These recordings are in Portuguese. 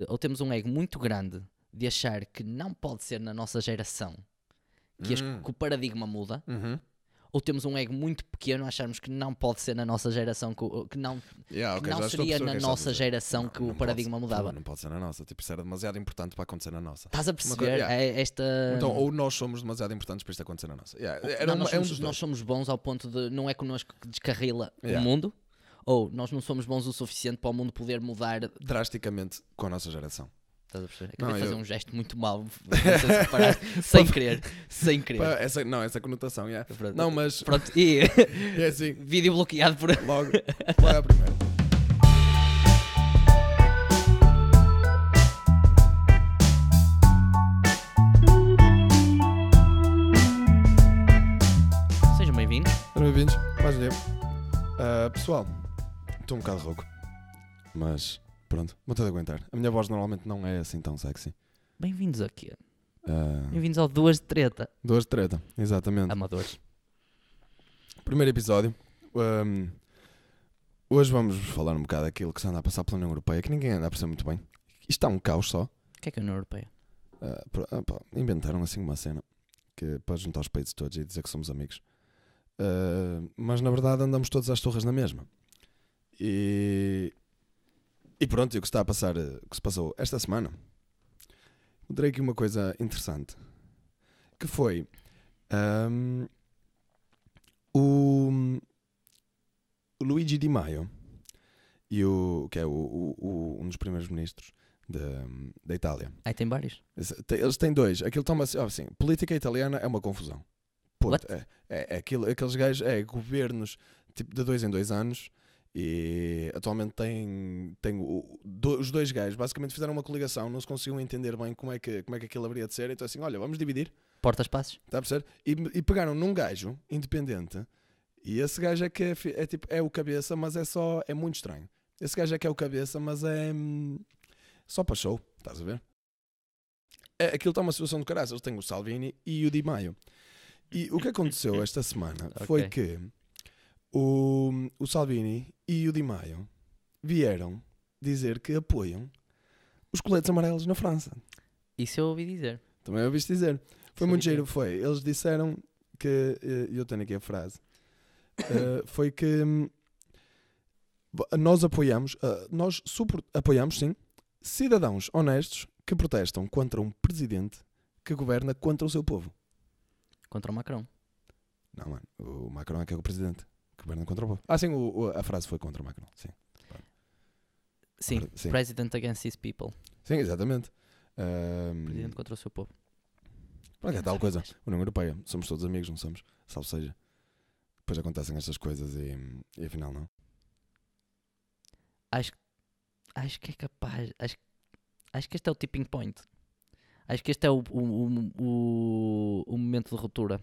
ou temos um ego muito grande de achar que não pode ser na nossa geração que o paradigma muda, ou temos um ego muito pequeno a acharmos que não pode ser na nossa geração, que não seria na nossa geração que o paradigma mudava. Não pode ser na nossa, tipo, isso era demasiado importante para acontecer na nossa. Estás a perceber? Esta... Então, ou nós somos demasiado importantes para isto acontecer na nossa. Nós somos bons ao ponto de não é connosco que descarrila o mundo, ou nós não somos bons o suficiente para o mundo poder mudar drasticamente com a nossa geração. Estás a perceber? Acabei de fazer um gesto muito mau, não sei se reparaste, sem querer. Essa conotação, Pronto. Não, mas... Pronto, e... é assim. Vídeo bloqueado por... Logo a primeira. Sejam bem-vindos. Bem-vindos, mais um dia. Pessoal, estou um bocado rouco, mas... Pronto, vou ter de aguentar. A minha voz normalmente não é assim tão sexy. Bem-vindos a quê? Bem-vindos ao Duas de Treta. Duas de Treta, exatamente. Amadores. Primeiro episódio. Hoje vamos falar um bocado daquilo que se anda a passar pela União Europeia, que ninguém anda a perceber muito bem. Isto está um caos só. O que é a União Europeia? Inventaram assim uma cena que para juntar os peitos todos e dizer que somos amigos. Mas na verdade andamos todos às torres na mesma. E pronto, e o que está a passar, o que se passou esta semana, encontrei aqui uma coisa interessante, que foi o Luigi Di Maio, que é um dos primeiros ministros da Itália. Aí tem vários. Eles têm dois. Aquilo toma assim, política italiana é uma confusão. Ponto. Aqueles gajos, governos tipo de 2 em 2 anos. E atualmente tem os dois gajos basicamente fizeram uma coligação, não se conseguiam entender bem como é que aquilo haveria de ser, então assim, olha, vamos dividir porta-espaços, está a perceber? E pegaram num gajo independente, e esse gajo é que é o cabeça, mas é muito estranho. Esse gajo é que é o cabeça, mas é só para show, estás a ver? Aquilo está uma situação de caraças. Eles têm o Salvini e o Di Maio, e o que aconteceu esta semana foi que o Salvini e o Di Maio vieram dizer que apoiam os coletes amarelos na França. Isso eu ouvi dizer. Também ouviste dizer. Foi muito giro, foi. Eles disseram que, eu tenho aqui a frase, foi que nós apoiamos, apoiamos sim, cidadãos honestos que protestam contra um presidente que governa contra o seu povo. Contra o Macron. Não, mano, o Macron é que é o presidente. Governo contra o povo. Sim, a frase foi contra o Macron. Sim. President against his people. Sim, exatamente. Presidente contra o seu povo. Pronto, é tal coisa. União Europeia, somos todos amigos, não somos? Salve seja. Depois acontecem estas coisas e afinal não. Acho que é capaz. Acho que este é o tipping point. Acho que este é o momento de ruptura.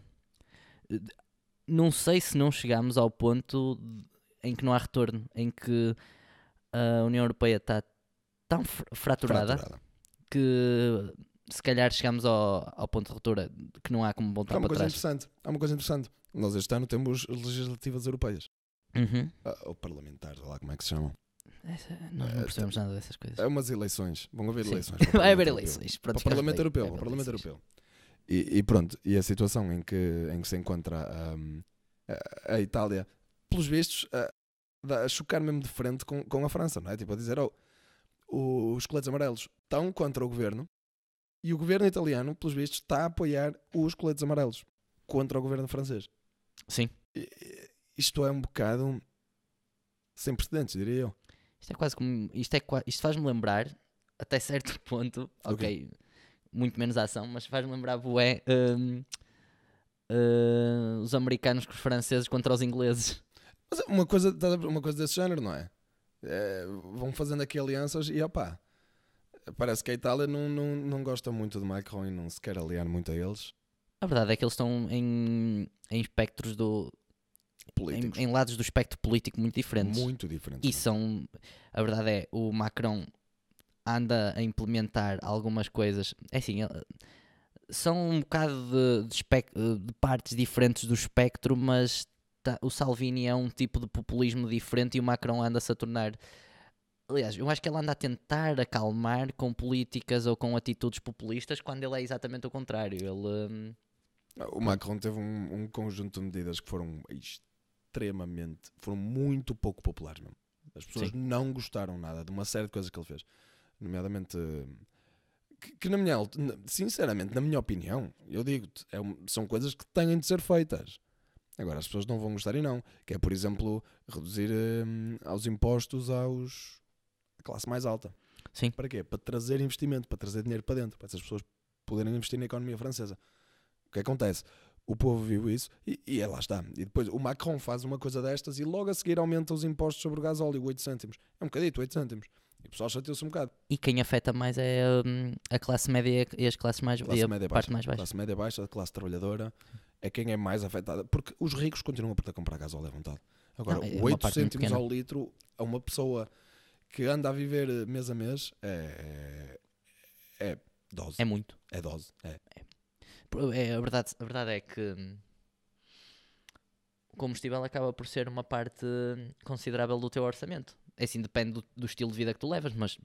Não sei se não chegamos ao ponto em que não há retorno, em que a União Europeia está tão fraturada que se calhar chegamos ao ponto de ruptura, que não há como voltar para trás. Há uma coisa interessante. Nós este ano temos legislativas europeias. Ou parlamentares, olha lá como é que se chamam. Nós não percebemos nada dessas coisas. É umas eleições. Vão haver eleições. Vai haver eleições. Para o Parlamento Europeu. E pronto, e a situação em que se encontra a Itália, pelos vistos, a chocar mesmo de frente com a França, não é? Tipo a dizer, os coletes amarelos estão contra o governo e o governo italiano, pelos vistos, está a apoiar os coletes amarelos contra o governo francês. Sim. Isto é um bocado sem precedentes, diria eu. Isto é quase como... Isto faz-me lembrar, até certo ponto, ok, muito menos ação, mas faz-me lembrar bué os americanos com os franceses contra os ingleses. Mas uma coisa desse género, não é? Vão fazendo aqui alianças e parece que a Itália não gosta muito de Macron e não se quer aliar muito a eles. A verdade é que eles estão em espectros em lados do espectro político muito diferentes. Muito diferentes. E a verdade é, o Macron anda a implementar algumas coisas, são um bocado de partes diferentes do espectro, mas o Salvini é um tipo de populismo diferente e o Macron anda-se a tornar Aliás, eu acho que ele anda a tentar acalmar com políticas ou com atitudes populistas quando ele é exatamente o contrário. Ele... O Macron teve um conjunto de medidas que foram extremamente, foram muito pouco populares mesmo. As pessoas não gostaram nada de uma série de coisas que ele fez. Nomeadamente, que sinceramente, na minha opinião, eu digo-te, são coisas que têm de ser feitas. Agora, as pessoas não vão gostar e não. Que é, por exemplo, reduzir aos impostos à classe mais alta. Sim. Para quê? Para trazer investimento, para trazer dinheiro para dentro, para essas pessoas poderem investir na economia francesa. O que acontece? O povo viu isso e lá está. E depois o Macron faz uma coisa destas e logo a seguir aumenta os impostos sobre o gasóleo, 8 cêntimos. É um bocadito, 8 cêntimos. E o pessoal chateou-se um bocado. E quem afeta mais é a classe média e as classes mais classe média parte mais baixa. Classe média baixa, a classe trabalhadora é quem é mais afetada. Porque os ricos continuam a poder comprar gasóleo à vontade. Agora, 8 cêntimos ao litro a uma pessoa que anda a viver mês a mês é dose. É muito. É dose. A verdade é que o combustível acaba por ser uma parte considerável do teu orçamento. É assim, depende do estilo de vida que tu levas, mas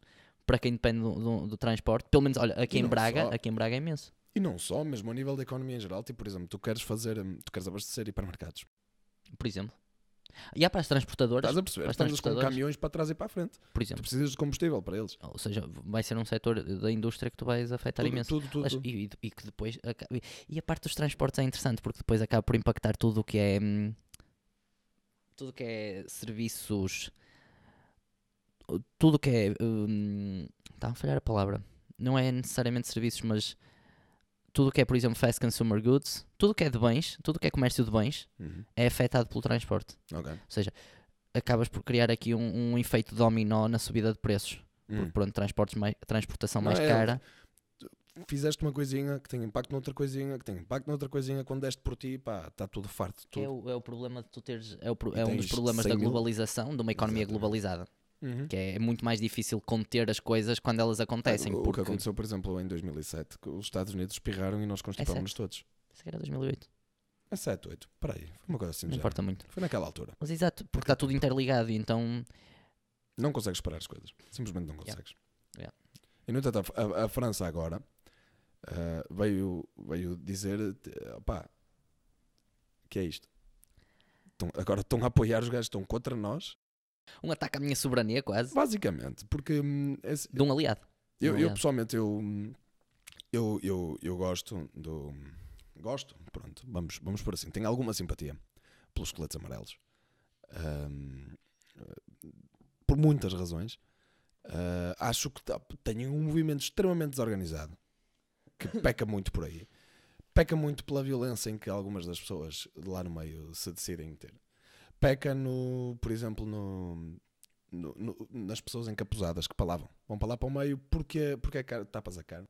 para quem depende do transporte, pelo menos, olha, aqui em Braga é imenso. E não só, mesmo a nível da economia em geral, tipo, por exemplo, tu queres abastecer hipermercados. Por exemplo. E há para as transportadoras. Estás a perceber? Estás com caminhões para trás e para a frente. Por exemplo. Tu precisas de combustível para eles. Ou seja, vai ser um setor da indústria que tu vais afetar imenso. Tudo. E que depois... E a parte dos transportes é interessante, porque depois acaba por impactar tudo o que é... Tudo o que é serviços... Tudo o que é... Está a falhar a palavra. Não é necessariamente serviços, mas... Tudo o que é, por exemplo, fast consumer goods, tudo o que é de bens, tudo o que é comércio de bens, é afetado pelo transporte. Okay. Ou seja, acabas por criar aqui um efeito dominó na subida de preços. Porque, pronto, transportação mais cara. Fizeste uma coisinha que tem impacto noutra coisinha, que tem impacto noutra coisinha, quando deste por ti, pá, está tudo farto. Tudo. É o problema de tu teres... É um dos problemas da globalização, de uma economia globalizada. Que é muito mais difícil conter as coisas quando elas acontecem. O que aconteceu, por exemplo, em 2007, que os Estados Unidos espirraram e nós constipámos todos. Isso era 2008. É 7, 8, espera aí, foi uma coisa assim. Não importa muito. Foi naquela altura. Mas exato, porque está tudo interligado e então... Não consegues parar as coisas, simplesmente não consegues. Yeah. E no entanto, a França agora veio dizer, opá, que é isto? Agora estão a apoiar os gajos, estão contra nós. Um ataque à minha soberania, quase. Basicamente, porque... de um aliado. Eu pessoalmente, eu gosto do... Gosto, pronto, vamos por assim. Tenho alguma simpatia pelos coletes amarelos. Por muitas razões. Acho que tem um movimento extremamente desorganizado, que peca muito por aí. Peca muito pela violência em que algumas das pessoas lá no meio se decidem ter. Peca por exemplo, nas pessoas encapuzadas que palavam. Vão para lá para o meio porque tapas a cara.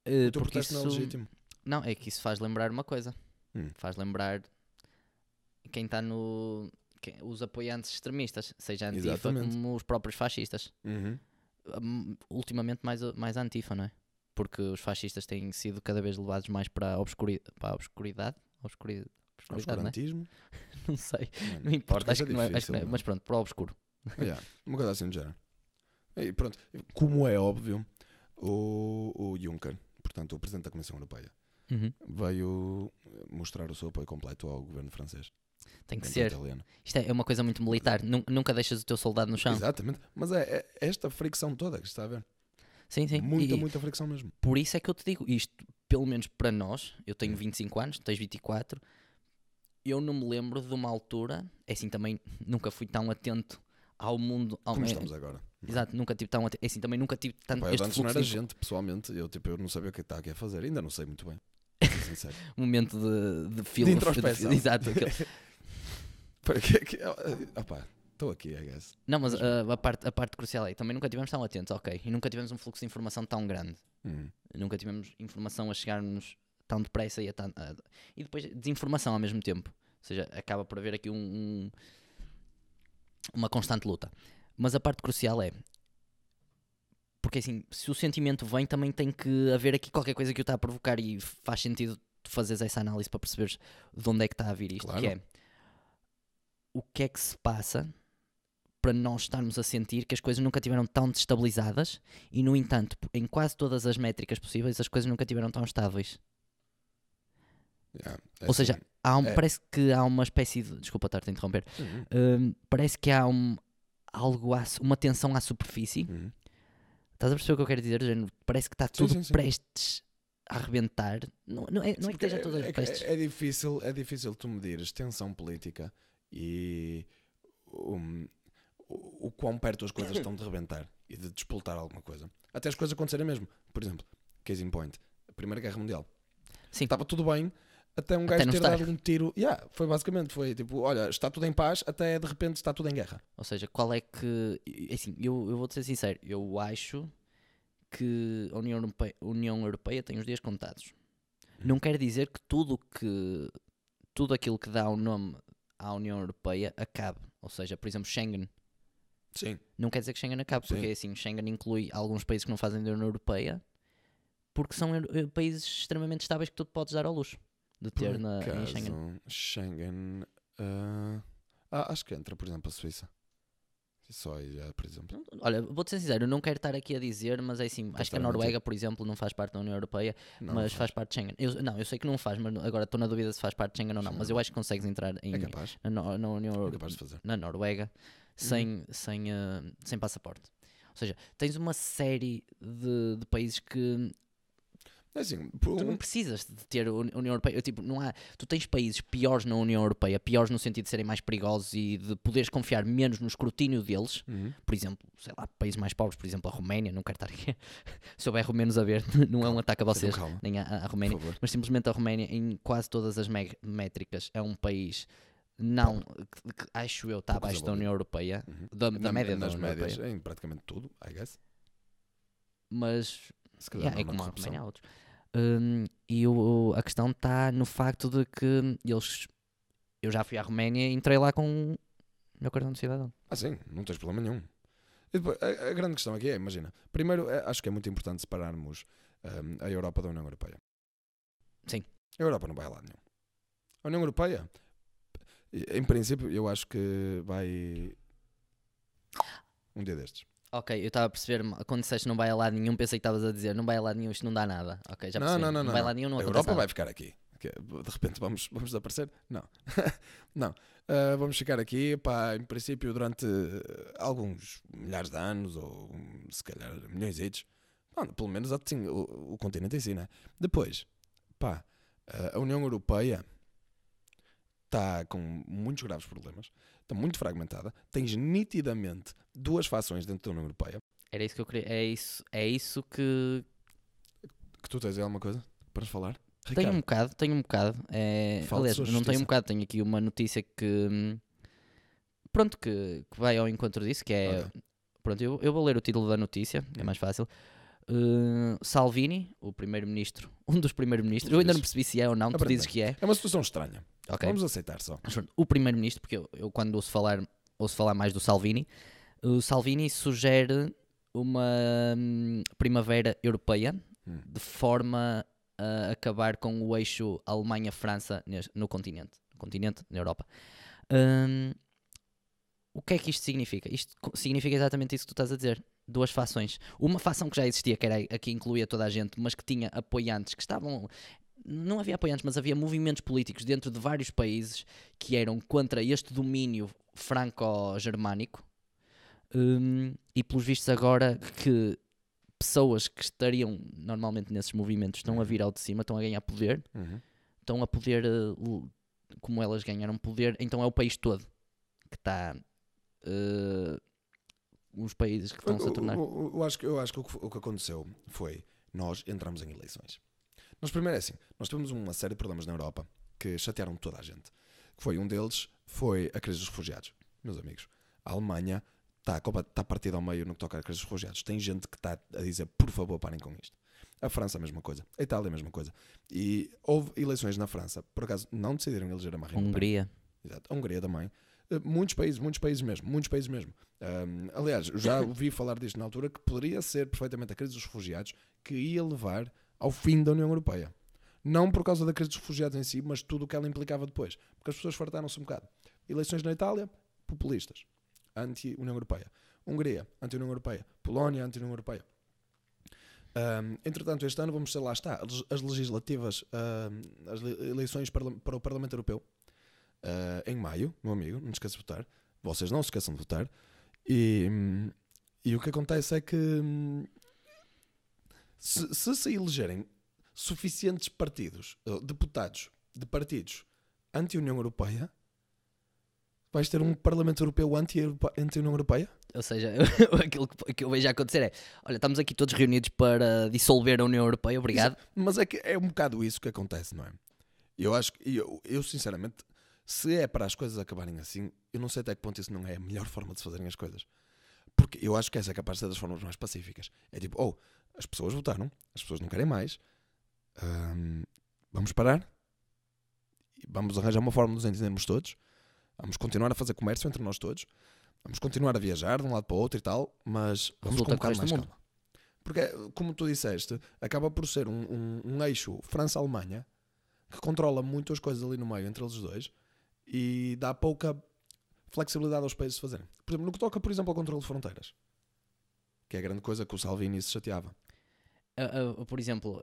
O teu protesto não é legítimo. Não, é que isso faz lembrar uma coisa. Faz lembrar quem está os apoiantes extremistas, seja a Antifa como os próprios fascistas. Ultimamente mais a Antifa, não é? Porque os fascistas têm sido cada vez levados mais para a obscuridade. Obscurantismo? Não sei, não importa, acho que não é, mas pronto, para o obscuro. Uma coisa assim do género. E pronto, como é óbvio, o Juncker, portanto o Presidente da Comissão Europeia, veio mostrar o seu apoio completo ao governo francês. Tem que ser. Italiano. Isto é uma coisa muito militar, nunca deixas o teu soldado no chão. Exatamente, mas é esta fricção toda que está a ver. Sim. Muita fricção mesmo. Por isso é que eu te digo, isto, pelo menos para nós, eu tenho 25 anos, tu tens 24, eu não me lembro de uma altura, é assim, também nunca fui tão atento ao mundo... Como estamos agora. Exato, nunca tive tão atento, é assim, também nunca tive tanto este antes fluxo... não era gente, pessoalmente, eu não sabia o que está aqui a fazer, ainda não sei muito bem. Sincero. Momento de filme. De introspeção. Exato. Estou aqui, I guess. Não, mas a parte crucial é, também nunca tivemos tão atentos, ok, e nunca tivemos um fluxo de informação tão grande. Nunca tivemos informação a chegar-nos tão depressa e depois desinformação ao mesmo tempo. Ou seja, acaba por haver aqui uma constante luta. Mas a parte crucial é, porque assim, se o sentimento vem, também tem que haver aqui qualquer coisa que o está a provocar e faz sentido tu fazeres essa análise para perceberes de onde é que está a vir isto. Claro. Que é, o que é que se passa para nós estarmos a sentir que as coisas nunca tiveram tão destabilizadas e, no entanto, em quase todas as métricas possíveis, as coisas nunca tiveram tão estáveis. Ou seja, parece que há uma espécie de... Desculpa estar-te a interromper. Parece que há uma tensão à superfície. Estás a perceber o que eu quero dizer? Parece que está tudo prestes a arrebentar. Não é que esteja tudo prestes. É difícil tu medires tensão política e o quão perto as coisas estão de arrebentar e de despoltar alguma coisa. Até as coisas acontecerem mesmo. Por exemplo, case in point, a Primeira Guerra Mundial. Sim. Estava tudo bem até um gajo ter dado um tiro. Foi tipo, olha, está tudo em paz, até de repente está tudo em guerra. Ou seja, qual é que... Assim, eu vou-te ser sincero, eu acho que a União Europeia tem os dias contados. Não quer dizer que tudo aquilo que dá o nome à União Europeia acabe. Ou seja, por exemplo, Schengen. Sim. Não quer dizer que Schengen acabe, porque assim, Schengen inclui alguns países que não fazem da União Europeia, porque são países extremamente estáveis que tu podes dar ao luxo de ter em Schengen. Acho que entra, por exemplo, a Suíça. Só aí, por exemplo. Olha, vou-te ser sincero, eu não quero estar aqui a dizer, mas é assim, acho que a Noruega, por exemplo, não faz parte da União Europeia, mas faz parte de Schengen. Eu sei que não faz, mas agora estou na dúvida se faz parte de Schengen ou não, mas eu acho que consegues entrar na União Europeia, na Noruega, sem passaporte. Ou seja, tens uma série de países que assim, tu não precisas de ter a União Europeia. Tu tens países piores na União Europeia, piores no sentido de serem mais perigosos e de poderes confiar menos no escrutínio deles. Por exemplo, sei lá, países mais pobres, por exemplo, a Roménia. Não quero estar aqui se houver romenos a ver, não é um ataque a vocês, nem a Roménia, mas simplesmente a Roménia, em quase todas as métricas, é um país que acho eu está abaixo da União Europeia, da média da União Europeia. Em praticamente tudo, I guess. Mas é como a Roménia, há outros. E a questão está no facto de que eu já fui à Roménia e entrei lá com o meu cartão de cidadão. Sim, não tens problema nenhum. E depois, a grande questão aqui imagina, primeiro acho que é muito importante separarmos a Europa da União Europeia. Sim. A Europa não vai a lado nenhum. A União Europeia, em princípio, eu acho que vai um dia destes. Ok, eu estava a perceber, quando disseste não vai a lado nenhum, pensei que estavas a dizer não vai a lado nenhum, isto não dá nada. Ok, já percebi. Não vai a lado nenhum, não a acontece Europa nada. vai ficar aqui. De repente vamos desaparecer? Não. Não. Vamos ficar aqui, em princípio, durante alguns milhares de anos, ou se calhar milhões de anos. Pelo menos assim, o continente em si, né? Depois, a União Europeia está com muitos graves problemas, está muito fragmentada, tens nitidamente duas fações dentro da União Europeia. Era isso que eu queria, é isso que tu tens aí alguma coisa para nos falar? Tenho um bocado. Aliás, não tenho um bocado, tenho aqui uma notícia que vai ao encontro disso, que é... Okay. Pronto, eu vou ler o título da notícia, é mais fácil. Salvini, o primeiro-ministro, um dos primeiros-ministros, eu ainda não percebi se é ou não, tu dizes que é. É uma situação estranha. Okay. Vamos aceitar só. O primeiro-ministro, porque eu quando ouço falar mais do Salvini, o Salvini sugere uma primavera europeia de forma a acabar com o eixo Alemanha-França no continente, na Europa. O que é que isto significa? Isto significa exatamente isso que tu estás a dizer. Duas fações. Uma fação que já existia, que era a que incluía toda a gente, mas que tinha apoiantes que estavam... Não havia apoiantes, mas havia movimentos políticos dentro de vários países que eram contra este domínio franco-germânico. E pelos vistos agora que pessoas que estariam normalmente nesses movimentos estão a vir ao de cima, estão a ganhar poder, estão a poder, como elas ganharam poder, então é o país todo que está... os países que estão-se a tornar... Eu acho que o que aconteceu foi, nós entramos em eleições. Nós primeiro nós tivemos uma série de problemas na Europa que chatearam toda a gente. Um deles foi a crise dos refugiados. Meus amigos, a Alemanha está partida ao meio no que toca à crise dos refugiados. Tem gente que está a dizer, por favor, parem com isto. A França a mesma coisa. A Itália a mesma coisa. E houve eleições na França. Por acaso, não decidiram eleger a Marine Le Pen. Hungria. Exato. A Hungria também. Muitos países mesmo. Aliás, já ouvi falar disto na altura, que poderia ser perfeitamente a crise dos refugiados que ia levar ao fim da União Europeia. Não por causa da crise dos refugiados em si, mas tudo o que ela implicava depois. Porque as pessoas fartaram-se um bocado. Eleições na Itália, populistas. anti-União Europeia. Hungria, anti-União Europeia. Polónia, anti-União Europeia. Entretanto, este ano vamos ter, lá está, as legislativas, as eleições para o Parlamento Europeu, em maio, meu amigo, não esqueça de votar. Vocês não se esqueçam de votar. E o que acontece é que se elegerem suficientes partidos, deputados de partidos anti-União Europeia, vais ter um Parlamento Europeu anti-União Europeia? Ou seja, aquilo que eu vejo acontecer é: olha, estamos aqui todos reunidos para dissolver a União Europeia, obrigado. Mas é que é um bocado isso que acontece, não é? Eu acho que, eu sinceramente, se é para as coisas acabarem assim, eu não sei até que ponto isso não é a melhor forma de se fazerem as coisas. Porque eu acho que essa é capaz de ser das formas mais pacíficas. É tipo, as pessoas votaram, as pessoas não querem mais, vamos parar, vamos arranjar uma forma de nos entendermos todos, vamos continuar a fazer comércio entre nós todos, vamos continuar a viajar de um lado para o outro e tal, mas vamos com um bocado mais calma. Porque, como tu disseste, acaba por ser um eixo França-Alemanha que controla muito as coisas ali no meio entre eles dois e dá pouca flexibilidade aos países de fazerem. Por exemplo, no que toca, por exemplo, ao controle de fronteiras, que é a grande coisa que o Salvini se chateava. Por exemplo,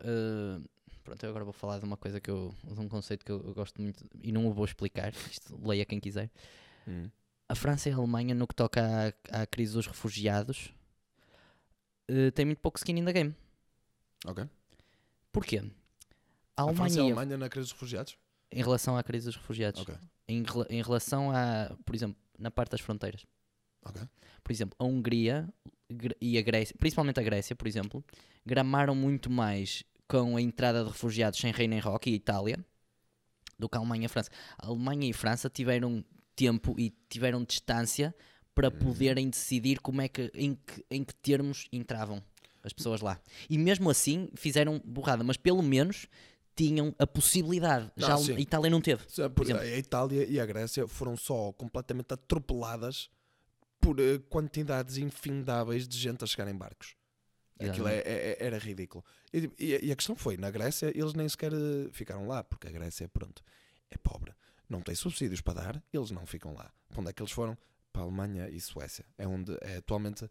pronto, eu agora vou falar de uma coisa de um conceito que eu gosto muito e não o vou explicar, isto leia quem quiser. A França e a Alemanha, no que toca à crise dos refugiados, têm muito pouco skin in the game. Ok. Porquê? A França e a Alemanha na crise dos refugiados? Em relação à crise dos refugiados. Ok. Em relação a, por exemplo, na parte das fronteiras. Ok. Por exemplo, a Hungria e a Grécia, principalmente a Grécia, por exemplo, gramaram muito mais com a entrada de refugiados sem rei nem roque, e a Itália, do que a Alemanha e a França. A Alemanha e a França tiveram tempo e tiveram distância para poderem decidir em que termos entravam as pessoas lá. E mesmo assim fizeram burrada, mas pelo menos tinham a possibilidade. Já a Itália não teve. A Itália e a Grécia foram só completamente atropeladas por quantidades infindáveis de gente a chegar em barcos. Aquilo era ridículo. E a questão foi, na Grécia eles nem sequer ficaram lá, porque a Grécia, pronto, é pobre. Não tem subsídios para dar, eles não ficam lá. Para onde é que eles foram? Para a Alemanha e Suécia. É onde é atualmente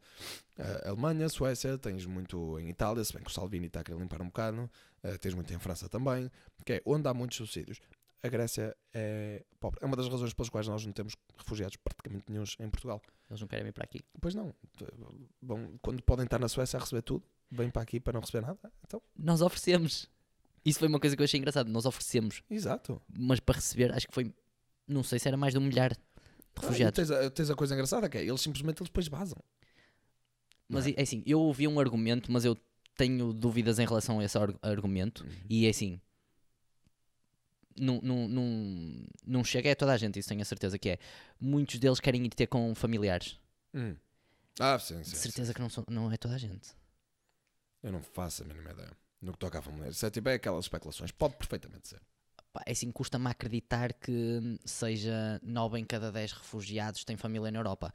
a Alemanha, Suécia, tens muito em Itália, se bem que o Salvini está a querer limpar um bocado, tens muito em França também, que é onde há muitos subsídios. A Grécia é pobre. É uma das razões pelas quais nós não temos refugiados praticamente nenhum em Portugal. Eles não querem vir para aqui. Pois não. Bom, quando podem estar na Suécia a receber tudo, vêm para aqui para não receber nada. Então... Nós oferecemos. Isso foi uma coisa que eu achei engraçada. Nós oferecemos. Exato. Mas para receber, acho que foi, não sei se era mais de 1 milhar de refugiados. Tens a coisa engraçada que é, eles depois vazam. Mas é assim, eu ouvi um argumento, mas eu tenho dúvidas em relação a esse argumento. E é assim, não chega a toda a gente, isso tenho a certeza que é. Muitos deles querem ir ter com familiares. Sim. De certeza que não é toda a gente. Eu não faço a mínima ideia. No que toca a familiares. Isso é aquelas especulações. Pode perfeitamente ser. É assim, custa-me acreditar que seja 9 em cada 10 refugiados têm família na Europa.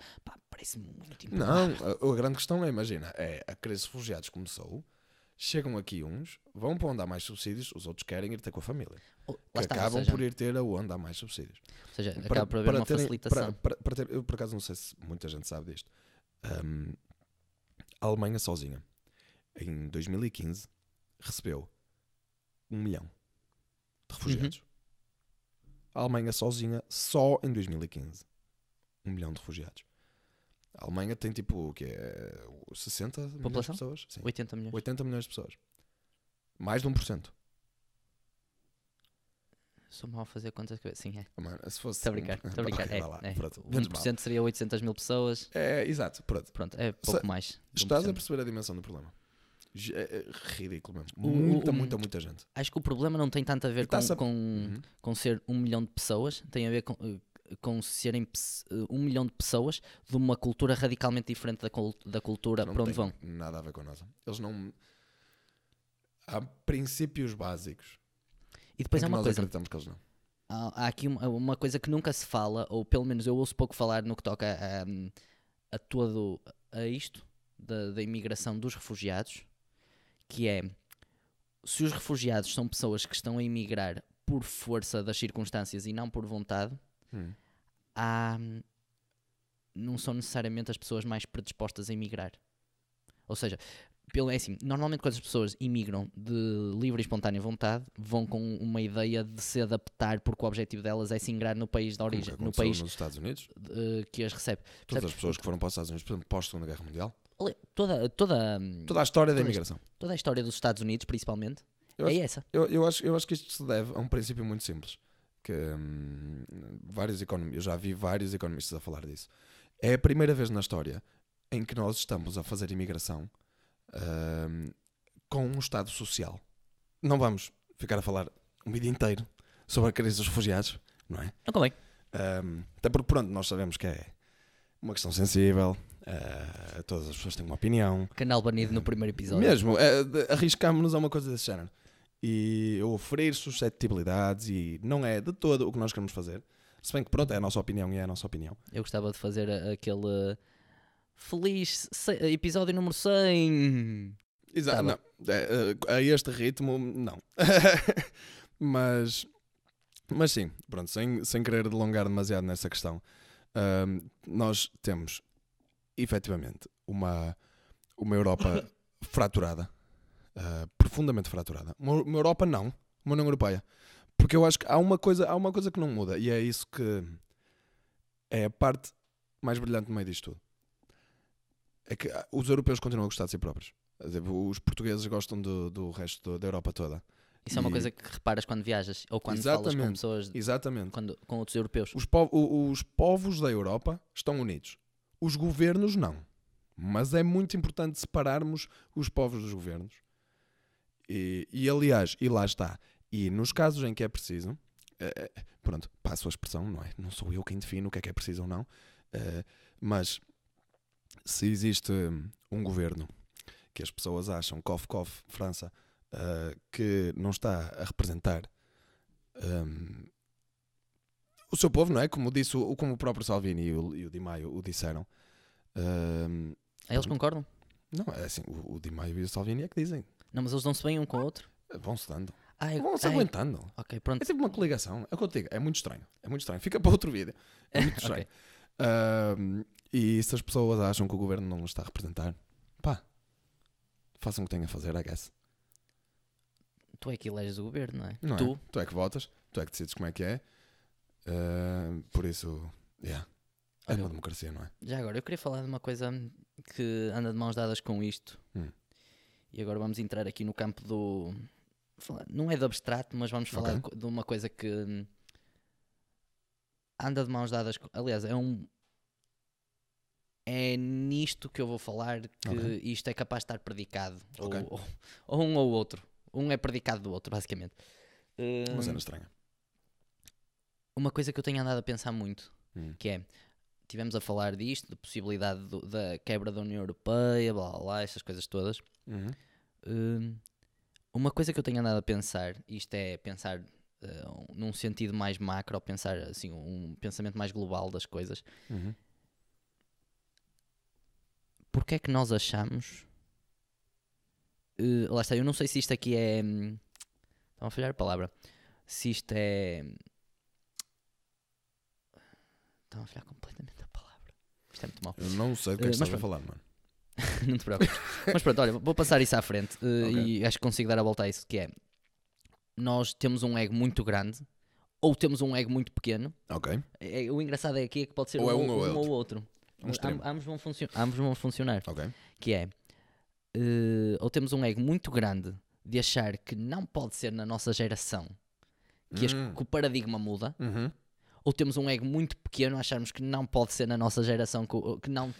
Parece-me muito importante. Não, a grande questão é, imagina, a crise de refugiados começou, chegam aqui uns, vão para onde há mais subsídios, os outros querem ir ter com a família. Acabam por ir ter aonde há mais subsídios. Ou seja, acaba por haver uma facilitação. Eu por acaso não sei se muita gente sabe disto. A Alemanha sozinha, em 2015, recebeu 1 milhão de refugiados. A Alemanha sozinha, só em 2015, 1 milhão de refugiados. A Alemanha tem tipo o que é 60 milhões de pessoas? Sim. 80 milhões. 80 milhões de pessoas. Mais de 1%. Sou mal a fazer contas que... Sim, é. Mano, se fosse... Estou a brincar. Okay, 1% seria 800 mil pessoas. Exato. Pronto, é pouco mais. Estás a perceber a dimensão do problema? É ridículo mesmo. Muita gente. Acho que o problema não tem tanto a ver com ser 1 milhão de pessoas. Tem a ver com serem 1 milhão de pessoas de uma cultura radicalmente diferente da cultura para onde vão. Não tem nada a ver com a nossa. Eles não... Há princípios básicos. E depois há uma coisa. Acreditamos que eles não. Há aqui uma coisa que nunca se fala, ou pelo menos eu ouço pouco falar no que toca a isto da imigração dos refugiados, que é, se os refugiados são pessoas que estão a emigrar por por, força das circunstâncias e não por vontade, não são necessariamente as pessoas mais predispostas a emigrar. Ou seja, é assim, normalmente quando as pessoas imigram de livre e espontânea vontade, vão com uma ideia de se adaptar porque o objetivo delas é se ingrar no país de origem, no país nos Estados Unidos, que as recebe. todas as pessoas que foram para os Estados Unidos, por exemplo, pós-Segunda Guerra Mundial, Toda a história da imigração. Toda a história dos Estados Unidos, principalmente, essa. Eu acho que isto se deve a um princípio muito simples, que eu já vi vários economistas a falar disso. É a primeira vez na história em que nós estamos a fazer imigração com um Estado social. Não vamos ficar a falar um vídeo inteiro sobre a crise dos refugiados, não é? Não convém. Até porque, pronto, nós sabemos que é uma questão sensível, todas as pessoas têm uma opinião. Canal banido no primeiro episódio. Mesmo, arriscámos-nos a uma coisa desse género. E eu oferecer suscetibilidades e não é de todo o que nós queremos fazer. Se bem que, pronto, é a nossa opinião e é a nossa opinião. Eu gostava de fazer aquele feliz episódio número 100. Exato, não. A este ritmo, não. mas sim, pronto, sem querer delongar demasiado nessa questão, nós temos efetivamente uma Europa fraturada, profundamente fraturada. Uma Europa não, uma União Europeia. Porque eu acho que há uma coisa que não muda, e é isso que é a parte mais brilhante no meio disto tudo. É que os europeus continuam a gostar de si próprios. Os portugueses gostam do resto da Europa toda. Isso é uma coisa que reparas quando viajas ou quando falas com pessoas, com outros europeus. Os povos da Europa estão unidos. Os governos não. Mas é muito importante separarmos os povos dos governos. E aliás, e lá está. E nos casos em que é preciso, pronto, passo a expressão, não é? Não sou eu quem define o que é preciso ou não. Mas se existe um governo que as pessoas acham, cof, França, que não está a representar o seu povo, não é? Como o próprio Salvini e o Di Maio o disseram. Eles concordam? Não, é assim, o Di Maio e o Salvini é que dizem. Não, mas eles não se bem um com o outro? Vão-se dando. Vão-se aguentando. Ok, pronto. É tipo uma coligação. É o que eu te digo. É muito estranho. Fica para outro vídeo. É muito estranho. Okay. E se as pessoas acham que o governo não os está a representar, pá, façam o que têm a fazer, I guess. Tu é que eleges o governo, não é? Não é? Tu é que votas, tu é que decides como é que é. Por isso, é uma democracia, não é? Já agora, eu queria falar de uma coisa que anda de mãos dadas com isto. E agora vamos entrar aqui no campo do... Não é de abstrato, mas vamos falar de uma coisa que anda de mãos dadas com... Aliás, é nisto que eu vou falar que isto é capaz de estar predicado. Ou um ou outro. Um é predicado do outro, basicamente. Uma cena estranha. Uma coisa que eu tenho andado a pensar muito, que é, tivemos a falar disto, da possibilidade da quebra da União Europeia, blá blá blá, essas coisas todas. Uma coisa que eu tenho andado a pensar, isto é pensar num sentido mais macro, pensar assim, um pensamento mais global das coisas. Porque é que nós achamos... lá está, eu não sei se isto aqui é... Estão a falhar a palavra. Se isto é... Estão a falhar completamente a palavra. Isto é muito mau. Eu não sei do que estás a falar, mano. Não te preocupes. Mas pronto, olha, vou passar isso à frente e acho que consigo dar a volta a isso, que é... Nós temos um ego muito grande ou temos um ego muito pequeno. O engraçado aqui é que pode ser ou um ou outro. Ambos vão funcionar. Que é, ou temos um ego muito grande de achar que não pode ser na nossa geração que o paradigma muda, ou temos um ego muito pequeno a acharmos que não pode ser na nossa geração, que não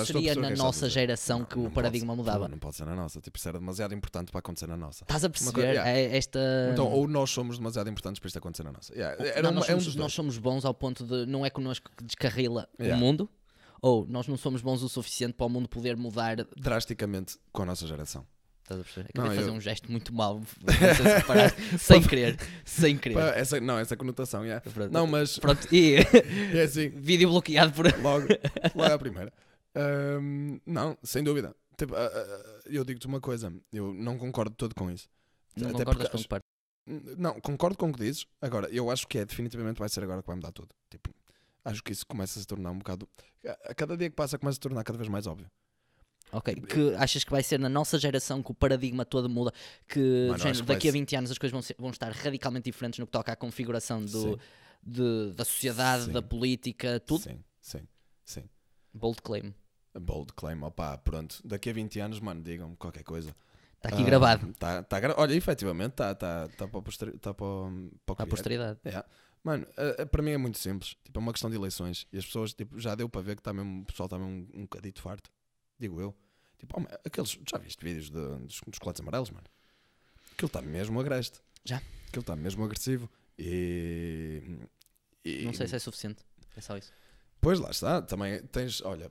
seria na nossa geração que o paradigma mudava. Não pode ser na nossa, tipo, isso era demasiado importante para acontecer na nossa. Estás a perceber? Então, ou nós somos demasiado importantes para isto acontecer na nossa. Nós somos bons ao ponto de não é connosco que descarrila o mundo. Ou nós não somos bons o suficiente para o mundo poder mudar drasticamente com a nossa geração. Estás a perceber? Acabei de fazer um gesto muito mau, sem querer. Essa conotação, Não, mas... Pronto, e... é assim. Vídeo bloqueado por... Logo à primeira. Não, sem dúvida. Tipo, eu digo-te uma coisa, eu não concordo todo com isso. Não concordas com que parte? Não, concordo com o que dizes. Agora, eu acho que definitivamente vai ser agora que vai mudar tudo. Tipo, Acho que isso começa a se tornar um bocado... A cada dia que passa começa a se tornar cada vez mais óbvio. Ok, que achas que vai ser na nossa geração que o paradigma todo muda, que, Mano, género, acho que daqui a vai 20 anos as coisas vão estar radicalmente diferentes no que toca à configuração Sim. da sociedade, Sim. da política, tudo? Sim. Bold claim. A bold claim, opá, pronto. Daqui a 20 anos, mano, digam-me qualquer coisa. Está aqui gravado. Olha, efetivamente, está para o Para a posteridade. Mano, para mim é muito simples. Tipo, é uma questão de eleições. E as pessoas, tipo, já deu para ver que tá mesmo, o pessoal está mesmo um bocadito farto. Digo eu. Tipo, aqueles, já viste vídeos dos coletes amarelos, mano? Aquilo está mesmo agreste. Já. Aquilo está mesmo agressivo. E Não sei se é suficiente. É só isso. Pois lá está, também tens, olha,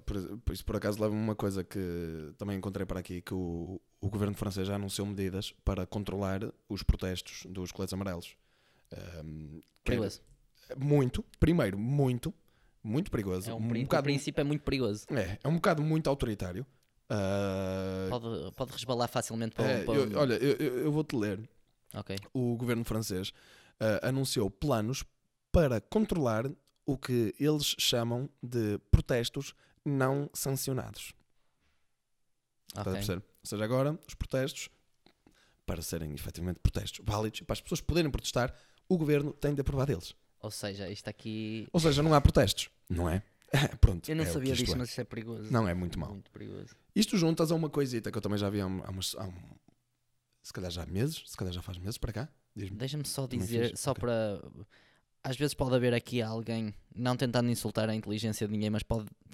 isso por acaso leva-me uma coisa que também encontrei para aqui, que o governo francês já anunciou medidas para controlar os protestos dos coletes amarelos. Perigoso. Primeiro, muito perigoso. O princípio é muito perigoso. É um bocado muito autoritário. Pode resbalar facilmente Olha, eu vou-te ler. Ok. O governo francês anunciou planos para controlar o que eles chamam de protestos não sancionados. Estás a perceber? Ou seja, agora os protestos, para serem efetivamente protestos válidos, para as pessoas poderem protestar, o governo tem de aprovar deles. Ou seja, isto aqui... Ou seja, não há protestos, não é? Pronto. Eu não sabia disto, mas isso é perigoso. Não, é muito mau. Muito perigoso. Isto juntas a uma coisita que eu também já vi se calhar já há meses, se calhar já faz meses para cá. Deixa-me só dizer, para... Às vezes pode haver aqui alguém, não tentando insultar a inteligência de ninguém, mas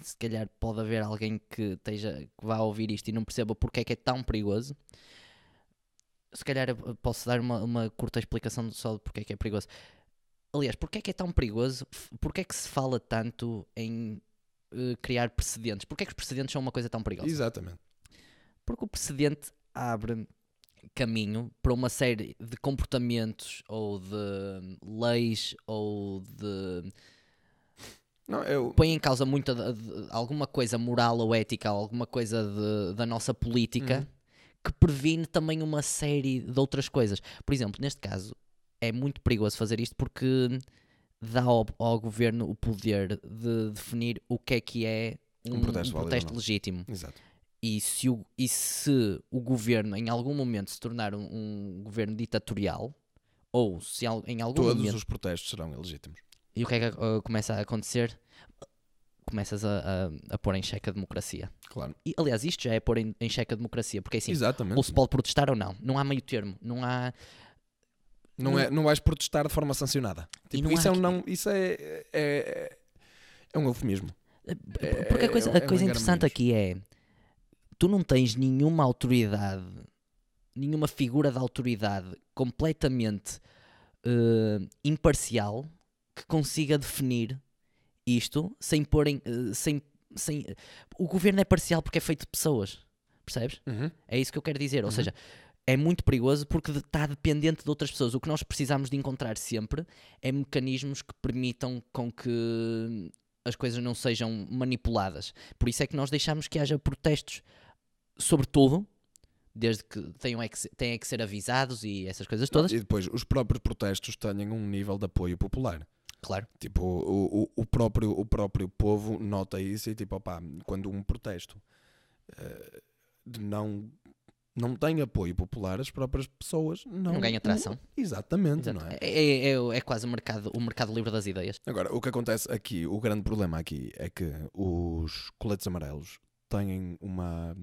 se calhar pode haver alguém que vá ouvir isto e não perceba porque é que é tão perigoso. Se calhar eu posso dar uma curta explicação só de porque é que é perigoso. Aliás, porque é que é tão perigoso? Porque é que se fala tanto em criar precedentes? Porque é que os precedentes são uma coisa tão perigosa? Exatamente. Porque o precedente abre caminho para uma série de comportamentos ou de leis ou de... põe em causa alguma coisa moral ou ética, alguma coisa da nossa política que previne também uma série de outras coisas. Por exemplo, neste caso, é muito perigoso fazer isto porque dá ao governo o poder de definir o que é um protesto legítimo. Exato. E se o governo em algum momento se tornar um governo ditatorial, ou se em algum momento... Todos os protestos serão ilegítimos. E o que é que começa a acontecer? Começas a pôr em xeque a democracia. Claro. E, aliás, isto já é pôr em xeque a democracia, porque é assim, exatamente, ou se pode protestar ou não. Não há meio termo. Não vais protestar de forma sancionada. Tipo, isso é um eufemismo. Porque a coisa interessante aqui é... Tu não tens nenhuma autoridade, nenhuma figura de autoridade completamente imparcial que consiga definir isto sem porem... O governo é parcial porque é feito de pessoas. Percebes? É isso que eu quero dizer. Ou seja, é muito perigoso porque está dependente de outras pessoas. O que nós precisamos de encontrar sempre é mecanismos que permitam com que as coisas não sejam manipuladas. Por isso é que nós deixamos que haja protestos, sobretudo, desde que tenham que ser avisados e essas coisas todas. E depois os próprios protestos tenham um nível de apoio popular. Claro. Tipo, o próprio povo nota isso e tipo, opá, quando um protesto não tem apoio popular, as próprias pessoas não ganham atração. Exatamente, não é? É quase o mercado livre das ideias. Agora, o que acontece aqui, o grande problema aqui é que os coletes amarelos têm uma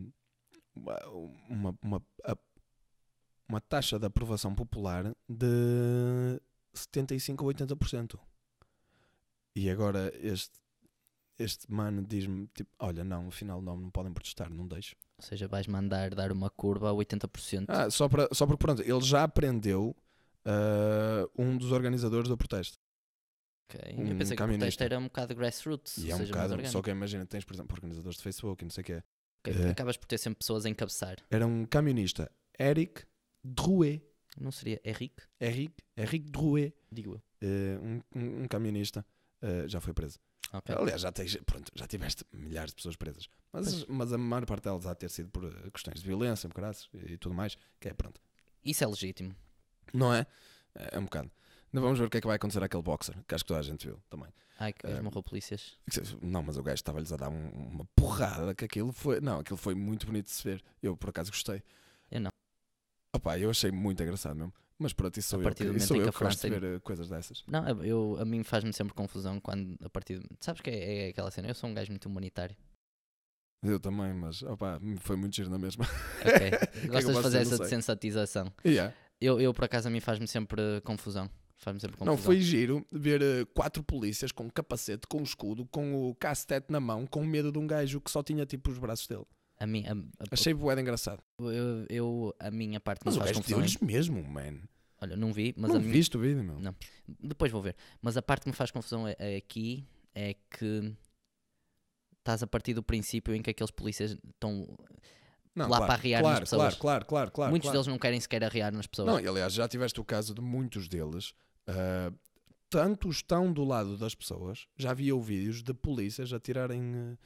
taxa de aprovação popular de 75% a 80%. E agora este mano diz-me, tipo, olha, não, afinal não podem protestar, não deixo. Ou seja, vais mandar dar uma curva a 80%. Só porque, pronto, ele já aprendeu um dos organizadores do protesto. Okay. Eu pensei que o protesto era um bocado grassroots. E é um bocado, só que imagina, tens, por exemplo, organizadores de Facebook e não sei o quê. Acabas por ter sempre pessoas a encabeçar. Era um camionista, Eric Drouet. Não seria Eric? Eric Drouet. Digo eu. Um camionista já foi preso. Okay. Aliás, já tiveste milhares de pessoas presas. Mas a maior parte delas há de ter sido por questões de violência, e tudo mais. Que é pronto. Isso é legítimo. Não é? É um bocado. Ainda vamos ver o que é que vai acontecer àquele boxer, que acho que toda a gente viu também. Ai, que esmurrou polícias. Não, mas o gajo estava-lhes a dar uma porrada, que aquilo foi muito bonito de se ver. Eu, por acaso, gostei. Eu não. Opa, eu achei muito engraçado mesmo. Mas pronto, isso sou A partir do eu momento em que a que gosto de França- ver coisas dessas. Não, a mim faz-me sempre confusão quando a partir. Sabes que é aquela cena? Eu sou um gajo muito humanitário. Eu também, mas opa, foi muito giro na mesma. Ok. eu Gostas de posso fazer dizer? essa Não sei. desensatização. Yeah. Eu, por acaso, a mim faz-me sempre confusão. Faz-me sempre confusão. Não, foi giro ver 4 polícias com capacete, com escudo, com o cacetete na mão, com medo de um gajo que só tinha tipo os braços dele. A mim, Achei bué engraçado. a minha parte Mas me o faz gajo confusão. deu-lhes mesmo, man. Olha, não vi, mas Não a minha. viste o vídeo, meu? Não. Depois vou ver. Mas a parte que me faz confusão aqui é que estás a partir do princípio em que aqueles polícias estão Não, lá para arriar nas pessoas. Claro. Muitos deles não querem sequer arriar nas pessoas. Não, e aliás, já tiveste o caso de muitos deles, tanto estão do lado das pessoas, já vi vídeos de polícias a tirarem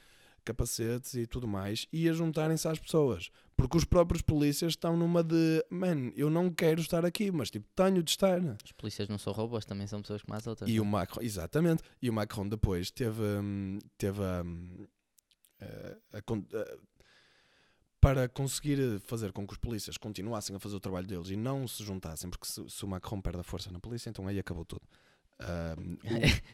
capacetes e tudo mais e a juntarem-se às pessoas. Porque os próprios polícias estão numa de, man, eu não quero estar aqui, mas tipo, tenho de estar. Os polícias não são robôs, também são pessoas como as outras. E o Macron, exatamente, e o Macron depois teve para conseguir fazer com que os polícias continuassem a fazer o trabalho deles e não se juntassem, porque se o Macron perde a força na polícia, então aí acabou tudo.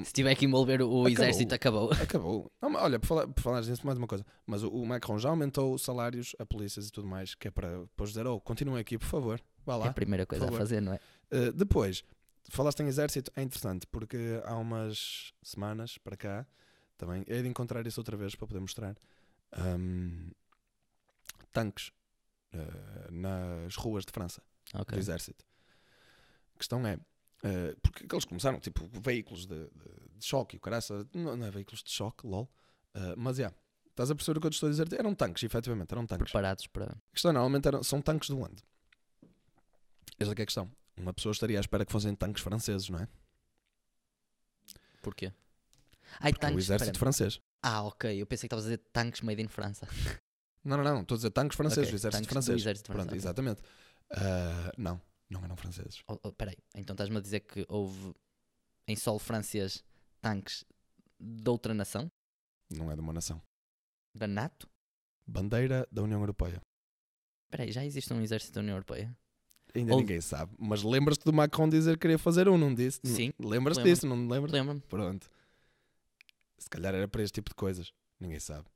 Se tiver que envolver o exército, acabou. Acabou. Não, mas olha, por falar nisso, mais uma coisa. Mas o Macron já aumentou os salários a polícias e tudo mais, que é para depois dizer, continuem aqui, por favor. Vá lá. É a primeira coisa a fazer, não é? Depois, falaste em exército, é interessante, porque há umas semanas para cá, também, hei de encontrar isso outra vez para poder mostrar, tanques nas ruas de França, do exército. A questão é, porque eles começaram, tipo, veículos de choque, o caraça, não é veículos de choque, lol, mas estás a perceber o que eu te estou a dizer? Eram tanques, efetivamente, eram tanques. Preparados para... A questão normalmente são tanques de onde? Esta é que é a questão. Uma pessoa estaria à espera que fossem tanques franceses, não é? Porquê? Porque tanques, o exército francês. Ok, eu pensei que estavas a dizer tanques made in França. Não, estou a dizer tanques franceses, Ok, o exército tanques francês. do exército francês, Pronto, ok. exatamente. Não eram franceses. Espera aí, então estás-me a dizer que houve em solo francês tanques de outra nação? Não é de uma nação. Da NATO? Bandeira da União Europeia. Espera aí, já existe um exército da União Europeia? Ainda ninguém sabe. Mas lembras-te do Macron dizer que queria fazer não disse? Sim. Lembras-te disso, não me lembras? Lembro-me. Pronto. Se calhar era para este tipo de coisas. Ninguém sabe.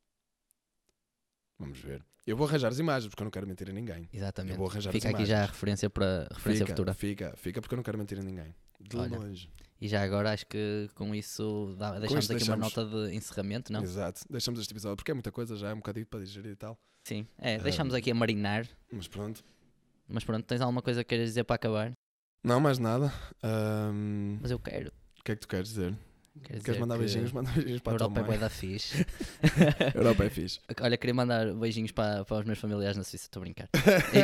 Vamos ver. Eu vou arranjar as imagens porque eu não quero mentir a ninguém. Exatamente. Eu vou arranjar Fica as aqui imagens. já a referência para referência futura. Fica porque eu não quero mentir a ninguém. De Olha, longe. E já agora acho que com isso deixamos isto aqui deixamos. uma nota de encerramento, não? Exato. Deixamos este episódio porque é muita coisa, já é um bocadinho para digerir e tal. Sim, deixamos aqui a marinar. Mas pronto. Mas pronto, tens alguma coisa que queiras dizer para acabar? Não, mais nada. Mas eu quero. O que é que tu queres dizer? Quero Queres dizer mandar que beijinhos? Manda beijinhos A para a tua Europa é mãe. bué da fixe. Europa é fixe. Olha, queria mandar beijinhos para os meus familiares na Suíça, estou a brincar.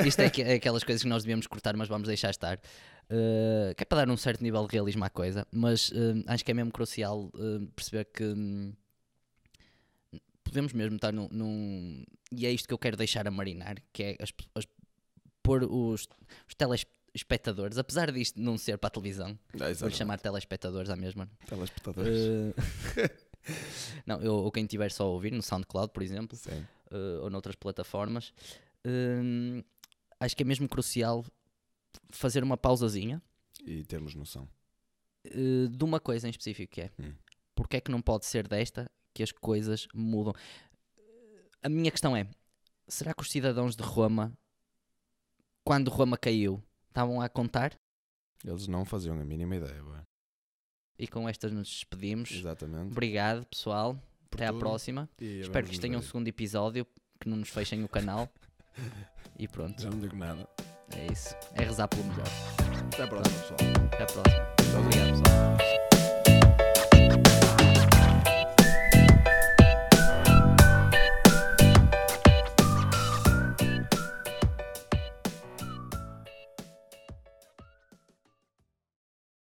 Isto é aquelas coisas que nós devíamos cortar, mas vamos deixar estar. Que é para dar um certo nível de realismo à coisa, mas acho que é mesmo crucial perceber que podemos mesmo estar num. E é isto que eu quero deixar a marinar, que é pôr os telespectadores, apesar disto não ser para a televisão, vou-lhe chamar telespectadores à mesma. Telespectadores. Não, ou quem estiver só a ouvir no SoundCloud, por exemplo, Sim. ou noutras plataformas, acho que é mesmo crucial fazer uma pausazinha E termos noção. de uma coisa em específico, que é porque é que não pode ser desta que as coisas mudam. A minha questão é, será que os cidadãos de Roma, quando Roma caiu, estavam a contar? Eles não faziam a mínima ideia. Ué. E com estas nos despedimos. Exatamente. Obrigado, pessoal. Até à tudo. próxima. E Espero que isto tenha um segundo episódio, que não nos fechem o canal. E pronto, Já não digo nada. é isso. É rezar pelo melhor. Até à próxima, pessoal. Até à próxima. Obrigado, pessoal.